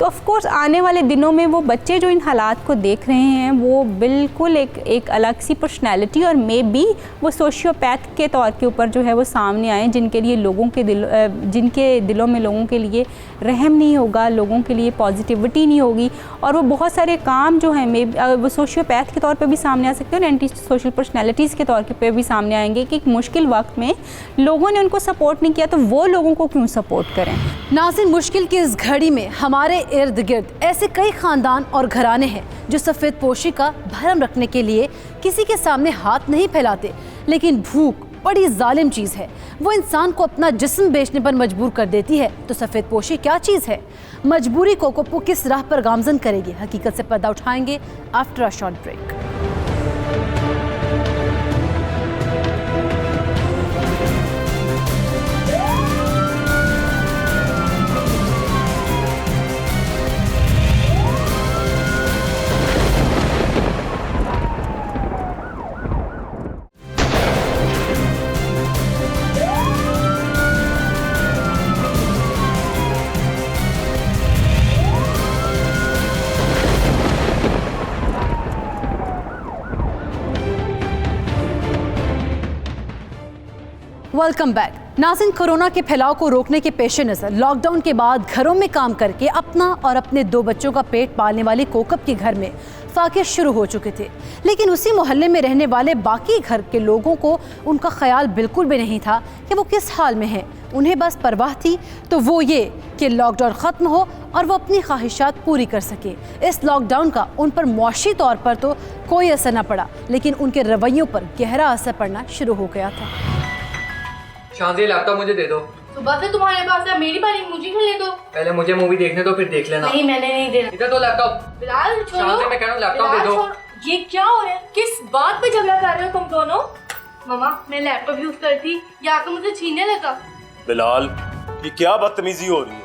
Speaker 12: ऑफ़ कोर्स आने वाले दिनों में वो बच्चे जो इन हालात को देख रहे हैं वो बिल्कुल एक अलग सी पर्सनैलिटी, और मे बी वो सोशियोपैथ के तौर के ऊपर जो है वो सामने आए, जिनके लिए जिनके दिलों में लोगों के लिए रहम नहीं होगा, लोगों के लिए पॉजिटिविटी नहीं होगी, और वो बहुत सारे काम जो हैं वो सोशियोपैथ के तौर पे भी सामने आ सकते हैं और एंटी सोशल पर्सनैलिटीज़ के तौर पे भी सामने आएंगे कि एक मुश्किल वक्त में लोगों ने उनको सपोर्ट नहीं किया तो वो लोगों को क्यों सपोर्ट करें।
Speaker 2: नाज़रीन, मुश्किल की इस घड़ी में हमारे इर्द गिर्द ऐसे कई ख़ानदान और घराने हैं जो सफ़ेद पोशी का भरम रखने के लिए किसी के सामने हाथ नहीं फैलाते, लेकिन भूख बड़ी जालिम चीज़ है, वो इंसान को अपना जिस्म बेचने पर मजबूर कर देती है। तो सफ़ेद पोशी क्या चीज़ है? मजबूरी कोकोपो किस राह पर गामजन करेगी? हकीकत से पर्दा उठाएंगे after a short break. Welcome back. नाज़रीन, कोरोना के फैलाव को रोकने के पेश नज़र लॉकडाउन के बाद घरों में काम करके अपना और अपने 2 बच्चों का पेट पालने वाली कोकब के घर में फाके शुरू हो चुके थे, लेकिन उसी मोहल्ले में रहने वाले बाकी घर के लोगों को उनका ख्याल बिल्कुल भी नहीं था कि वो किस हाल में हैं। उन्हें बस परवाह थी तो वो ये कि लॉकडाउन ख़त्म हो और वो अपनी ख्वाहिशात पूरी कर सके। इस लॉकडाउन का उन पर मुआशी तौर पर तो कोई असर न पड़ा, लेकिन उनके रवैयों पर गहरा असर पड़ना शुरू हो गया था।
Speaker 7: शांति, लैपटॉप मुझे दे दो।
Speaker 6: सुबह से तुम्हारे पास है, मेरी बारी मुझे खेलने दो।
Speaker 7: पहले मुझे मूवी देखने दो फिर देख लेना।
Speaker 6: नहीं, मैंने नहीं देना।
Speaker 7: इधर दो लैपटॉप।
Speaker 6: बिलाल छोड़ो।
Speaker 7: शांति, मैं कह रहा हूँ लैपटॉप दे दो।
Speaker 3: ये क्या हो रहा है? किस बात पे झगड़ा कर रहे हो तुम दोनों?
Speaker 6: मम्मा, मैं लैपटॉप यूज करती या तो मुझे छीनने लगा।
Speaker 4: बिलाल, ये क्या बदतमीजी हो रही है?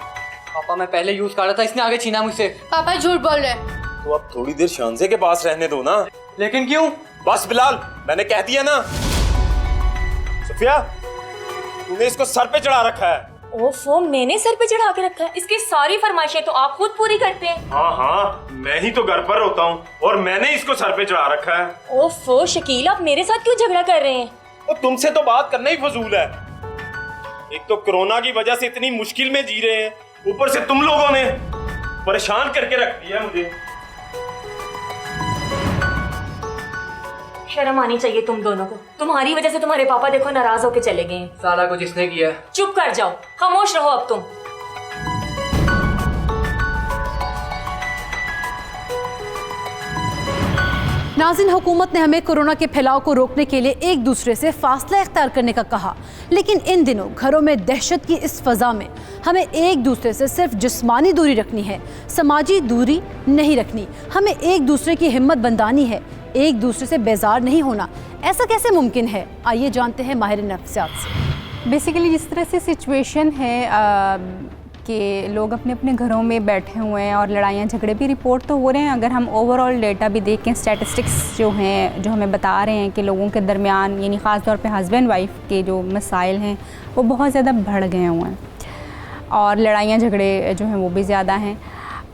Speaker 7: पापा, मैं पहले यूज कर रहा था, इसने आगे छीना मुझसे।
Speaker 6: पापा झूठ बोल रहे हैं।
Speaker 4: तो अब थोड़ी देर शांजे के पास रहने दो ना।
Speaker 7: लेकिन क्यों?
Speaker 4: बस बिलाल, मैंने कह दिया ना। सुफिया, तूने इसको सर पे चढ़ा रखा है।
Speaker 3: ओफो, मैंने सर पे चढ़ा के रखा है? इसकी सारी फरमाइशें तो आप खुद पूरी करते हैं।
Speaker 4: हाँ, मैं ही तो घर पर होता हूँ और मैंने इसको सर पे चढ़ा रखा है।
Speaker 3: ओफो शकील, आप मेरे साथ क्यों झगड़ा कर रहे हैं?
Speaker 4: और तुमसे तो बात करना ही फजूल है। एक तो कोरोना की वजह से इतनी मुश्किल में जी रहे हैं, ऊपर से तुम लोगों ने परेशान करके रख दिया मुझे।
Speaker 3: शर्म आनी चाहिए तुम दोनों को। तुम्हारी वजह से तुम्हारे पापा देखो नाराज होके चले गए हैं।
Speaker 7: सारा कुछ इसने किया।
Speaker 3: चुप कर जाओ, खामोश रहो अब तुम।
Speaker 2: नाज़रीन, हुकूमत ने हमें कोरोना के फैलाव को रोकने के लिए एक दूसरे से फासला इख्तियार करने का कहा, लेकिन इन दिनों घरों में दहशत की इस फजा में हमें एक दूसरे से सिर्फ जिस्मानी दूरी रखनी है, समाजी दूरी नहीं रखनी। हमें एक दूसरे की हिम्मत बंधानी है, एक दूसरे से बेजार नहीं होना। ऐसा कैसे मुमकिन है? आइए जानते हैं माहिर नफ्सियात से।
Speaker 12: बेसिकली जिस तरह से सिचुएशन है कि लोग अपने अपने घरों में बैठे हुए हैं और लड़ाइयाँ झगड़े भी रिपोर्ट तो हो रहे हैं। अगर हम ओवरऑल डेटा भी देखें, स्टैटिस्टिक्स जो हैं जो हमें बता रहे हैं कि लोगों के दरमियान यानी ख़ास तौर पे हस्बैंड वाइफ के जो मसाइल हैं वो बहुत ज़्यादा बढ़ गए हुए हैं और लड़ाइयाँ झगड़े जो हैं वो भी ज़्यादा हैं।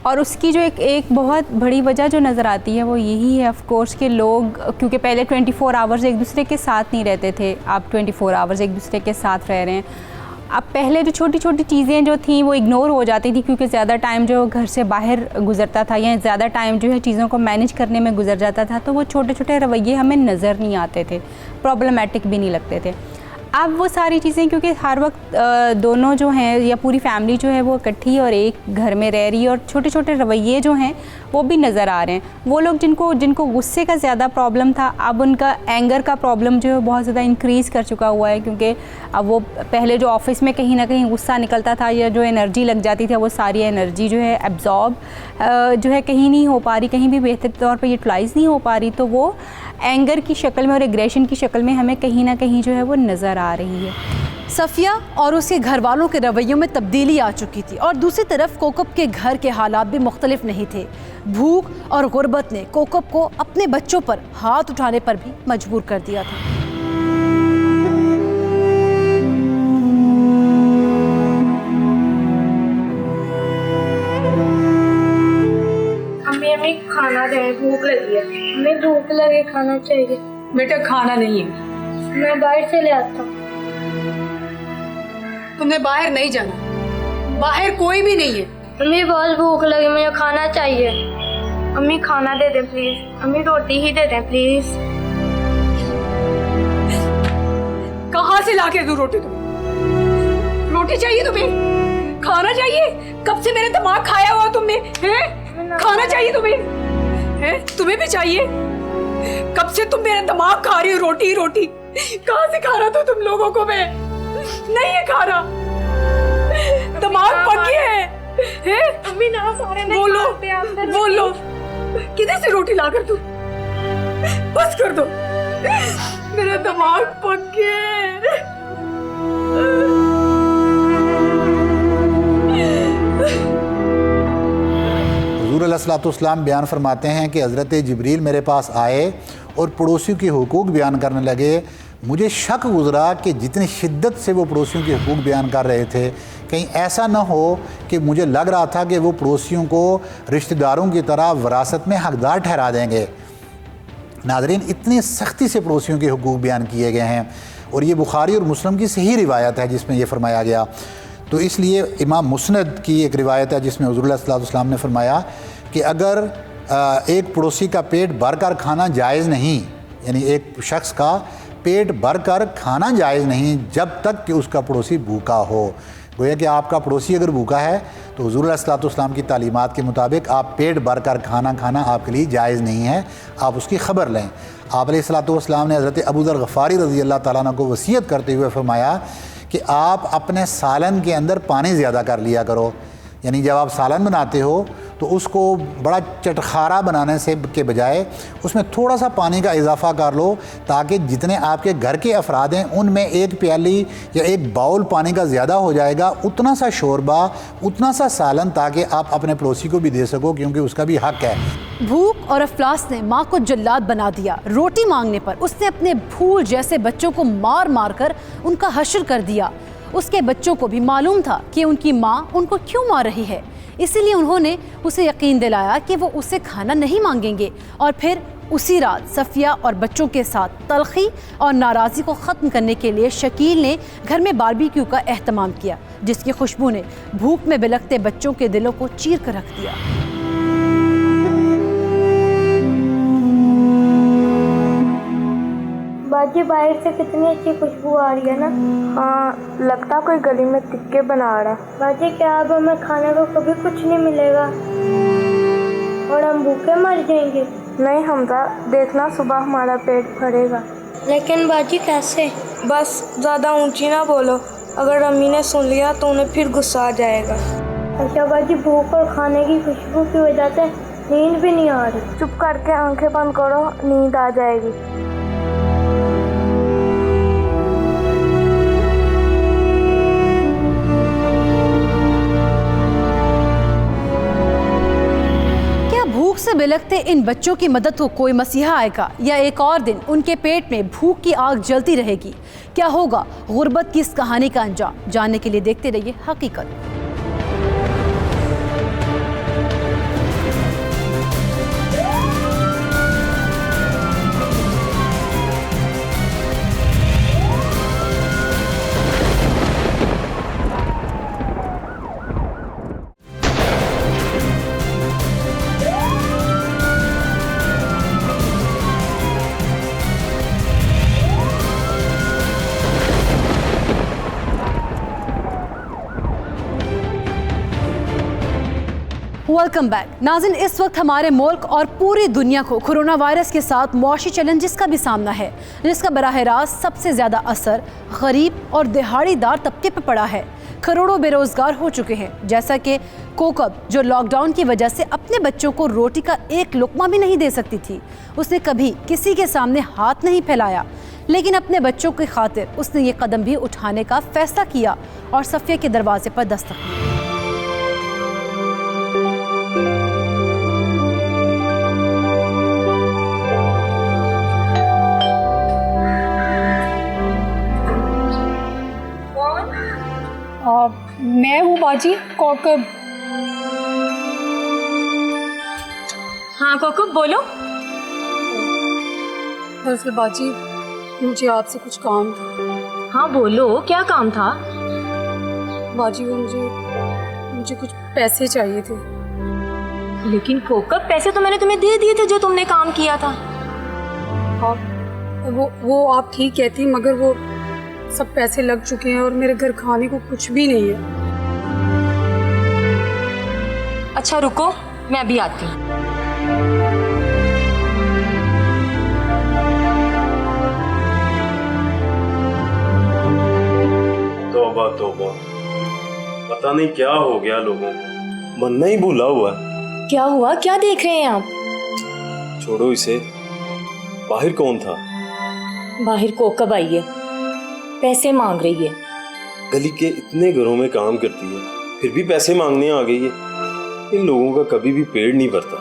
Speaker 12: और उसकी जो एक बहुत बड़ी वजह जो नज़र आती है वो यही है ऑफ़ कोर्स कि लोग क्योंकि पहले 24 आवर्स एक दूसरे के साथ नहीं रहते थे, अब 24 आवर्स एक दूसरे के साथ रह रहे हैं। अब पहले जो छोटी छोटी चीज़ें जो थी वो इग्नोर हो जाती थी क्योंकि ज़्यादा टाइम जो घर से बाहर गुजरता था या ज़्यादा टाइम जो है चीज़ों को मैनेज करने में गुजर जाता था, तो वो छोटे छोटे रवैये हमें नज़र नहीं आते थे, प्रॉब्लमेटिक भी नहीं लगते थे। अब वो सारी चीज़ें क्योंकि हर वक्त दोनों जो हैं या पूरी फैमिली जो है वो इकट्ठी और एक घर में रह रही है और छोटे छोटे रवैये जो हैं वो भी नज़र आ रहे हैं। वो लोग जिनको गुस्से का ज़्यादा प्रॉब्लम था, अब उनका एंगर का प्रॉब्लम जो है बहुत ज़्यादा इंक्रीज़ कर चुका हुआ है, क्योंकि अब वो पहले जो ऑफिस में कहीं ना कहीं गुस्सा निकलता था या जो एनर्जी लग जाती थी, वो सारी एनर्जी जो है एब्जॉर्ब जो है कहीं नहीं हो पा रही, कहीं भी बेहतर तौर पर यूटिलाइज़ नहीं हो पा रही, तो वो एंगर की शक्ल में और एग्रेशन की शक्ल में हमें कहीं ना कहीं जो है वो नज़र आ रही है।
Speaker 2: सफ़िया और उसके घर वालों के रवैयों में तब्दीली आ चुकी थी और दूसरी तरफ कोकब के घर के हालात भी मुख्तलिफ नहीं थे। भूख और गुर्बत ने कोकब को अपने बच्चों पर हाथ उठाने पर भी मजबूर कर दिया था।
Speaker 11: हमें खाना दे, भूख लगी है, हमें भूख लगे, खाना चाहिए।
Speaker 5: बेटा खाना नहीं है,
Speaker 11: मैं बाहर से ले आता हूँ।
Speaker 5: तुमने बाहर नहीं जाना, बाहर कोई भी नहीं है।
Speaker 11: हमें बहुत भूख लगी, मुझे खाना चाहिए। अम्मी खाना दे दें प्लीज, अम्मी रोटी ही दे दें प्लीज।
Speaker 5: कहाँ से लाके दूं रोटी तुम्हें? रोटी चाहिए तुम्हें? खाना चाहिए? कब से मेरा दिमाग खाया हुआ तुमने हैं? खाना चाहिए तुम्हें हैं? तुम्हें भी चाहिए? कब से तुम मेरा दिमाग खा रही हो? रोटी रोटी कहाँ से खा रहा था तुम लोगों को? मैं नहीं है खा रहा, दिमाग पक गया है?
Speaker 11: अम्मी ना सारे नहीं
Speaker 5: बोलो
Speaker 11: खाते आप,
Speaker 5: बोलो किधर से रोटी ला कर तू? बस कर दो, मेरा दिमाग पक गया है।
Speaker 9: हुज़ूर अलैहिस्सलाम बयान फरमाते हैं कि हज़रत जिब्रील मेरे पास आए और पड़ोसियों के हुकूक बयान करने लगे। मुझे शक गुज़रा कि जितनी शिद्दत से वो पड़ोसियों के हुकूक बयान कर रहे थे, कहीं ऐसा ना हो कि मुझे लग रहा था कि वो पड़ोसियों को रिश्तेदारों की तरह विरासत में हकदार ठहरा देंगे। नाज़रीन, इतनी सख्ती से पड़ोसियों के हुकूक बयान किए गए हैं और ये बुखारी और मुस्लिम की सही रिवायत है जिसमें ये फरमाया गया। तो इसलिए इमाम मुस्नद की एक रिवायत है जिसमें हुज़ूर सल्लल्लाहु अलैहि वसल्लम ने फरमाया कि अगर एक पड़ोसी का पेट भर कर खाना जायज़ नहीं, यानी एक शख्स का पेट भर कर खाना जायज़ नहीं जब तक कि उसका पड़ोसी भूखा हो। गोया कि आपका पड़ोसी अगर भूखा है तो हुज़ूर सल्लल्लाहु अलैहि वसल्लम की तालीमात के मुताबिक आप पेट भर कर खाना खाना आपके लिए जायज़ नहीं है, आप उसकी ख़बर लें। आप अलैहिस्सलातु वस्सलाम ने हज़रत अबू ज़र ग़फ़ारी रज़ी अल्लाह तआला अन्हु को वसीयत करते हुए फरमाया कि आप अपने सालन के अंदर पानी ज़्यादा कर लिया करो, यानी जब आप सालन बनाते हो तो उसको बड़ा चटखारा बनाने से के बजाय उसमें थोड़ा सा पानी का इजाफ़ा कर लो, ताकि जितने आपके घर के अफराद हैं उनमें एक प्याली या एक बाउल पानी का ज़्यादा हो जाएगा, उतना सा शोरबा, उतना सा सालन, ताकि आप अपने पड़ोसी को भी दे सको, क्योंकि उसका भी हक़ है।
Speaker 2: भूख और अफलास ने माँ को जल्लाद बना दिया। रोटी मांगने पर उसने अपने फूल जैसे बच्चों को मार मार कर उनका हश्र कर दिया। उसके बच्चों को भी मालूम था कि उनकी माँ उनको क्यों मार रही है, इसीलिए उन्होंने उसे यकीन दिलाया कि वो उससे खाना नहीं मांगेंगे। और फिर उसी रात सफ़िया और बच्चों के साथ तलखी और नाराज़गी को ख़त्म करने के लिए शकील ने घर में बारबेक्यू का एहतमाम किया, जिसकी खुशबू ने भूख में बिलखते बच्चों के दिलों को चीर कर रख दिया।
Speaker 11: बाजी, बाहर से कितनी अच्छी खुशबू आ रही है ना। हाँ, लगता कोई गली में टिक्के बना रहा है। बाजी, क्या अब हमें खाने को कभी कुछ नहीं मिलेगा और हम भूखे मर जाएंगे? नहीं हमजा, देखना सुबह हमारा पेट भरेगा। लेकिन बाजी कैसे? बस ज़्यादा ऊंची ना बोलो, अगर अम्मी ने सुन लिया तो उन्हें फिर गुस्सा आ जाएगा। अच्छा बाजी, भूख और खाने की खुशबू की वजह से नींद भी नहीं आ रही। चुप करके आंखें बंद करो, नींद आ जाएगी।
Speaker 2: से बिलखते इन बच्चों की मदद को कोई मसीहा आएगा या एक और दिन उनके पेट में भूख की आग जलती रहेगी? क्या होगा गुर्बत की इस कहानी का अंजाम? जानने के लिए देखते रहिए हकीकत। वेलकम बैक नाज़रीन। इस वक्त हमारे मुल्क और पूरी दुनिया को कोरोना वायरस के साथ मुआशी चैलेंजेस का भी सामना है, जिसका बराह रास्त सबसे ज़्यादा असर गरीब और दिहाड़ीदार तबके पर पड़ा है। करोड़ों बेरोज़गार हो चुके हैं, जैसा कि कोकब जो लॉकडाउन की वजह से अपने बच्चों को रोटी का एक लुकमा भी नहीं दे सकती थी। उसने कभी किसी के सामने हाथ नहीं फैलाया, लेकिन अपने बच्चों की खातिर उसने ये कदम भी उठाने का फैसला किया और सफ़िया के दरवाजे पर दस्तक दी।
Speaker 5: मैं हूँ बाजी, कोकब।
Speaker 3: हाँ कोकब बोलो।
Speaker 5: दरअसल बाजी मुझे आपसे कुछ काम था।
Speaker 3: हाँ बोलो, क्या काम था?
Speaker 5: बाजी वो मुझे कुछ पैसे चाहिए थे।
Speaker 3: लेकिन कोकब पैसे तो मैंने तुम्हें दे दिए थे जो तुमने काम किया था।
Speaker 5: वो आप ठीक कहती, मगर वो सब पैसे लग चुके हैं और मेरे घर खाने को कुछ भी नहीं है।
Speaker 3: अच्छा रुको, मैं अभी आती हूँ।
Speaker 4: तौबा तौबा, पता नहीं क्या हो गया लोगों को, मनना ही भूला हुआ है।
Speaker 3: क्या हुआ? क्या देख रहे हैं आप?
Speaker 4: छोड़ो इसे। बाहर कौन था?
Speaker 3: बाहर कोकब आई है, पैसे मांग रही है।
Speaker 4: गली के इतने घरों में काम करती है, फिर भी पैसे मांगने आ गई है। इन लोगों का कभी भी पेड़ नहीं भरता।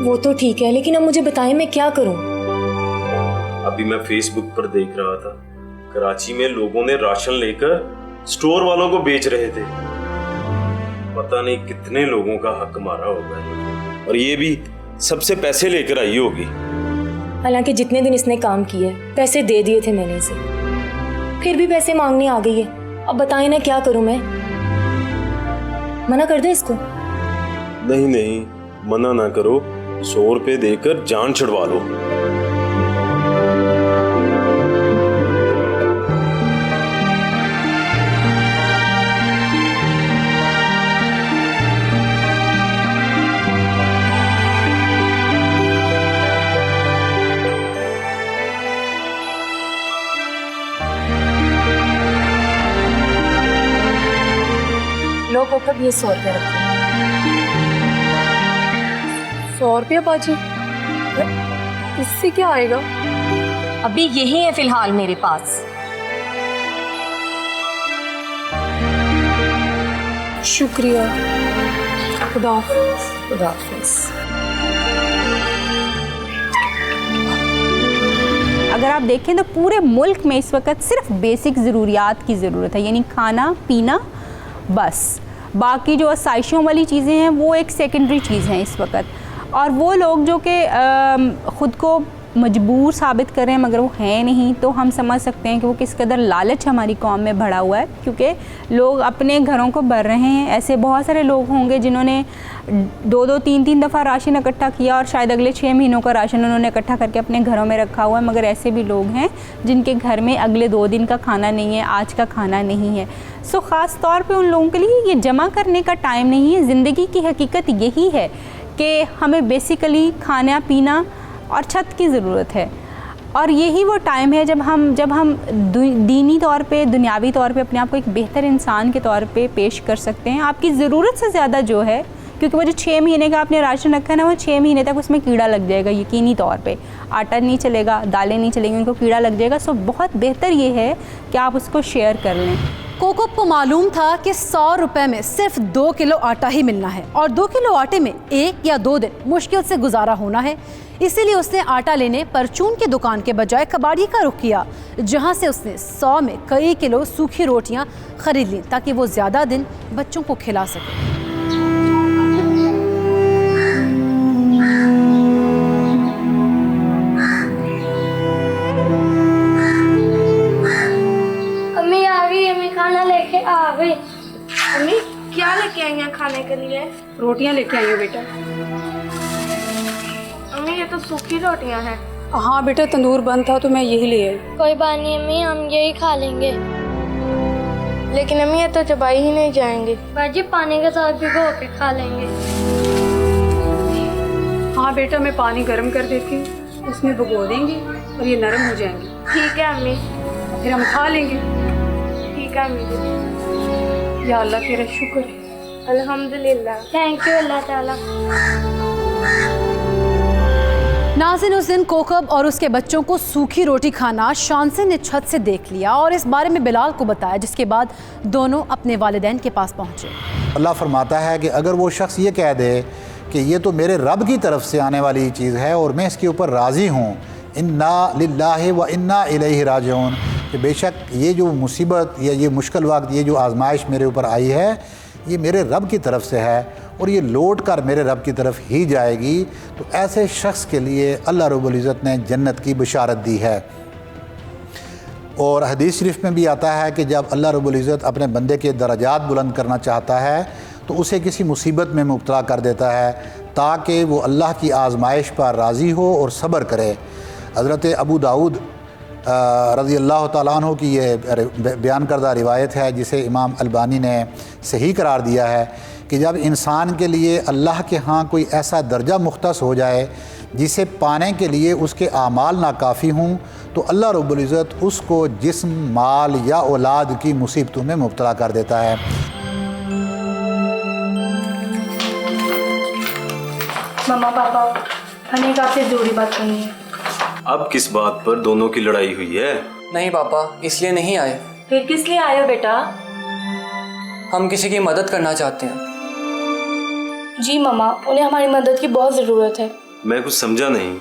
Speaker 3: वो तो ठीक है, लेकिन अब मुझे बताएं मैं क्या करूं?
Speaker 4: अभी मैं फेसबुक पर देख रहा था, कराची में लोगों ने राशन लेकर स्टोर वालों को बेच रहे थे। पता नहीं कितने लोगों का हक मारा होगा ये। और ये भी सबसे पैसे लेकर आई होगी।
Speaker 3: हालांकि जितने दिन इसने काम किया है पैसे दे दिए थे मैंने इसे, फिर भी पैसे मांगने आ गई है। अब बताएं ना क्या करूं मैं? मना कर दे इसको?
Speaker 4: नहीं नहीं, मना ना करो। 100 रुपए देकर जान छुड़वा लो।
Speaker 3: लो कोकब, ये 100 रुपये रखो।
Speaker 5: 100 रुपया बाजी? इससे क्या आएगा?
Speaker 3: अभी यही है फिलहाल मेरे पास।
Speaker 5: शुक्रिया। खुदा हाफिज़।
Speaker 3: खुदा हाफिज़।
Speaker 12: अगर आप देखें तो पूरे मुल्क में इस वक्त सिर्फ बेसिक ज़रूरियात की ज़रूरत है, यानी खाना पीना, बस। बाकी जो आसाइशों वाली चीज़ें हैं वो एक सेकेंडरी चीज़ हैं इस वक्त। और वो लोग जो कि ख़ुद को मजबूर साबित कर रहे हैं मगर वो हैं नहीं, तो हम समझ सकते हैं कि वो किस कदर लालच हमारी कौम में भरा हुआ है, क्योंकि लोग अपने घरों को भर रहे हैं। ऐसे बहुत सारे लोग होंगे जिन्होंने 2-2, 3-3 दफ़ा राशन इकट्ठा किया और शायद अगले 6 महीनों का राशन उन्होंने इकट्ठा करके अपने घरों में रखा हुआ है, मगर ऐसे भी लोग हैं जिनके घर में अगले 2 दिन का खाना नहीं है, आज का खाना नहीं है। सो ख़ास तौर पे उन लोगों के लिए ये जमा करने का टाइम नहीं है। ज़िंदगी की हकीकत यही है कि हमें बेसिकली खाना पीना और छत की ज़रूरत है, और यही वो टाइम है जब हम दीनी तौर पे, दुनियावी तौर पे अपने आप को एक बेहतर इंसान के तौर पे पेश कर सकते हैं। आपकी ज़रूरत से ज़्यादा जो है, क्योंकि वो जो 6 महीने का आपने राशन रखा है ना, वो 6 महीने तक उसमें कीड़ा लग जाएगा यकीनी तौर पे। आटा नहीं चलेगा, दालें नहीं चलेंगी, उनको कीड़ा लग जाएगा। सो बहुत बेहतर ये है कि आप उसको शेयर कर लें।
Speaker 2: कोकब को मालूम था कि 100 रुपए में सिर्फ 2 किलो आटा ही मिलना है और 2 किलो आटे में 1 या 2 दिन मुश्किल से गुजारा होना है। इसीलिए उसने आटा लेने परचून की दुकान के बजाय कबाड़ी का रुख किया, जहां से उसने 100 में कई किलो सूखी रोटियां खरीद ली ताकि वो ज़्यादा दिन बच्चों को खिला सके।
Speaker 11: खाना लेके आ गई। अम्मी क्या लेके आई हैं खाने के लिए?
Speaker 5: रोटियां लेके आई हो बेटा।
Speaker 11: अम्मी ये तो सूखी रोटियां हैं।
Speaker 5: हाँ बेटा, तंदूर बंद था तो मैं यही ले आई।
Speaker 11: कोई बात नहीं अम्मी, हम यही खा लेंगे।
Speaker 6: लेकिन अम्मी ये तो चबाई ही नहीं जाएंगे। बाजी पानी के साथ भिगो के खा लेंगे।
Speaker 5: हाँ बेटा, मैं पानी गर्म कर देती हूँ, उसमें भिगो देंगे और ये नरम हो जाएंगे।
Speaker 6: ठीक है अम्मी।
Speaker 5: फिर हम खा लेंगे।
Speaker 6: ठीक है अम्मी।
Speaker 5: या अल्लाह तेरा शुक्र है।
Speaker 6: अल्हम्दुलिल्लाह। थैंक यू अल्लाह ताला।
Speaker 2: नाज़रीन, उस दिन कोकब और उसके बच्चों को सूखी रोटी खाना शांसी ने छत से देख लिया और इस बारे में बिलाल को बताया, जिसके बाद दोनों अपने वालिदैन के पास पहुंचे।
Speaker 9: अल्लाह फरमाता है कि अगर वो शख्स ये कह दे कि ये तो मेरे रब की तरफ से आने वाली चीज़ है और मैं इसके ऊपर राज़ी हूँ, इन्ना लिल्लाहि व इन्ना इलैहि राजिऊन, कि बेशक ये जो मुसीबत या ये मुश्किल वक्त, ये जो आजमाइश मेरे ऊपर आई है, ये मेरे रब की तरफ से है और ये लौट कर मेरे रब की तरफ ही जाएगी, तो ऐसे शख्स के लिए अल्लाह रब्बुल इज़्ज़त ने जन्नत की बशारत दी है। और हदीस शरीफ में भी आता है कि जब अल्लाह रब्बुल इज़्ज़त अपने बंदे के दर्जात बुलंद करना चाहता है तो उसे किसी मुसीबत में मुब्तला कर देता है ताकि वो अल्लाह की आजमाइश पर राज़ी हो और सब्र करे। हज़रत अबू दाऊद रज़ी अल्लाह तआला अन्हु की ये बयान करदा रिवायत है, जिसे इमाम अलबानी ने सही करार दिया है कि जब इंसान के लिए अल्लाह के यहाँ कोई ऐसा दर्जा मुख्तस हो जाए जिसे पाने के लिए उसके आमाल नाकाफ़ी हों, तो अल्लाह रब्बुल इज़्ज़त उसको जिस्म, माल या औलाद की मुसीबतों में मुब्तला कर देता है।
Speaker 6: मम्मा पापा, हमें एक आपसे ज़रूरी बात करनी है।
Speaker 4: अब किस बात पर दोनों की लड़ाई हुई है?
Speaker 7: नहीं पापा, इसलिए नहीं आए।
Speaker 3: फिर किस लिए आए हो बेटा?
Speaker 7: हम किसी की मदद करना चाहते हैं।
Speaker 6: जी मम्मा, उन्हें हमारी मदद की बहुत ज़रूरत है।
Speaker 4: मैं कुछ समझा नहीं,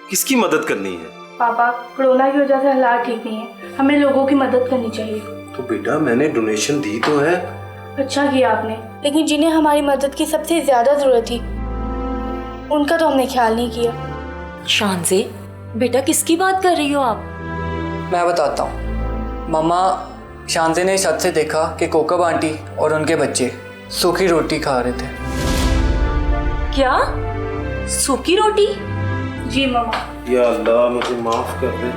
Speaker 4: किसकी मदद करनी है?
Speaker 6: पापा, कोरोना की वजह से हालात ठीक नहीं है, हमें लोगों की मदद करनी चाहिए।
Speaker 4: तो बेटा मैंने डोनेशन दी तो है।
Speaker 6: अच्छा किया आपने, लेकिन जिन्हें हमारी मदद की सबसे ज़्यादा ज़रूरत थी उनका तो हमने ख्याल नहीं किया।
Speaker 3: शांजे, बेटा किसकी बात कर रही हो आप?
Speaker 7: मैं बताता हूँ। मम्मा, शांजे ने छत से देखा कि कोकब आंटी और उनके बच्चे सूखी रोटी खा रहे थे।
Speaker 3: क्या? सूखी रोटी?
Speaker 6: जी मम्मा।
Speaker 4: या अल्लाह, मुझे माफ कर दे,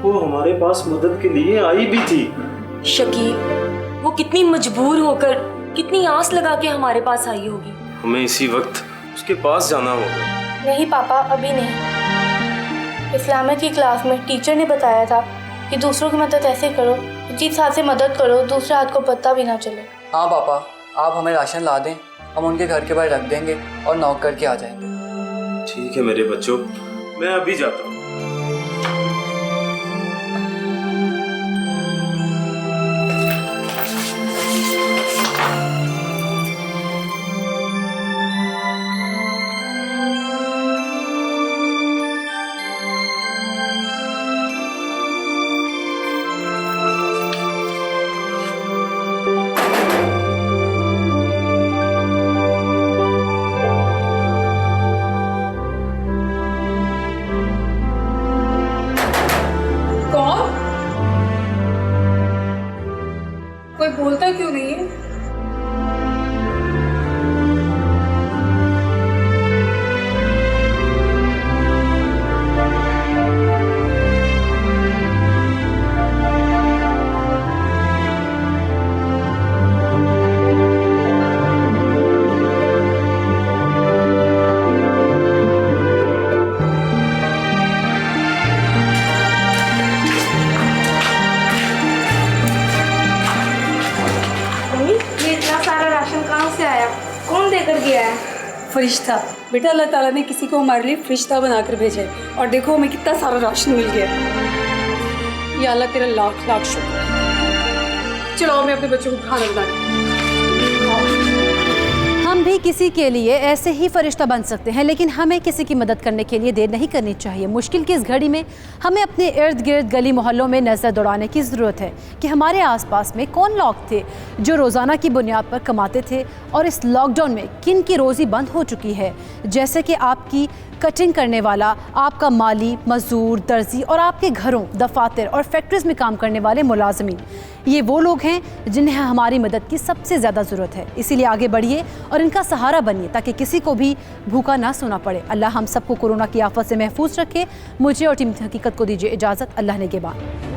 Speaker 4: वो हमारे पास मदद के लिए आई भी थी।
Speaker 3: शकील, वो कितनी मजबूर होकर, कितनी आस लगा के हमारे पास आई होगी।
Speaker 4: हमें इसी वक्त उसके पास जाना होगा।
Speaker 6: नहीं पापा, अभी नहीं। इस्लामिक की क्लास में टीचर ने बताया था कि दूसरों की मदद ऐसे करो, जिस हाथ से मदद करो दूसरे हाथ को पता भी ना चले।
Speaker 7: हाँ पापा, आप हमें राशन ला दें, हम उनके घर के बाहर रख देंगे और नॉक करके आ जाएंगे।
Speaker 4: ठीक है मेरे बच्चों, मैं अभी जाता हूँ।
Speaker 5: कोई बोलता क्यों नहीं है? फरिश्ता। बेटा अल्लाह ताला ने किसी को हमारे लिए फरिश्ता बनाकर भेजा है और देखो हमें कितना सारा राशन मिल गया। या अल्लाह तेरा लाख लाख शुक्र। चलो मैं अपने बच्चों को खाना बनाती।
Speaker 2: हम भी किसी के लिए ऐसे ही फरिश्ता बन सकते हैं, लेकिन हमें किसी की मदद करने के लिए देर नहीं करनी चाहिए। मुश्किल की इस घड़ी में हमें अपने इर्द गिर्द गली मोहल्लों में नज़र दौड़ाने की ज़रूरत है कि हमारे आसपास में कौन लोग थे जो रोज़ाना की बुनियाद पर कमाते थे और इस लॉकडाउन में किन की रोज़ी बंद हो चुकी है, जैसे कि आपकी कटिंग करने वाला, आपका माली, मजदूर, दर्जी और आपके घरों, दफातर और फैक्ट्रीज़ में काम करने वाले मुलाजमीन। ये वो लोग हैं जिन्हें हमारी मदद की सबसे ज़्यादा ज़रूरत है। इसीलिए आगे बढ़िए और इनका सहारा बनिए ताकि किसी को भी भूखा ना सोना पड़े। अल्लाह हम सबको कोरोना की आफत से महफूज रखे। मुझे और टीम हकीकत को दीजिए इजाज़त। अल्लाह ने के बाद।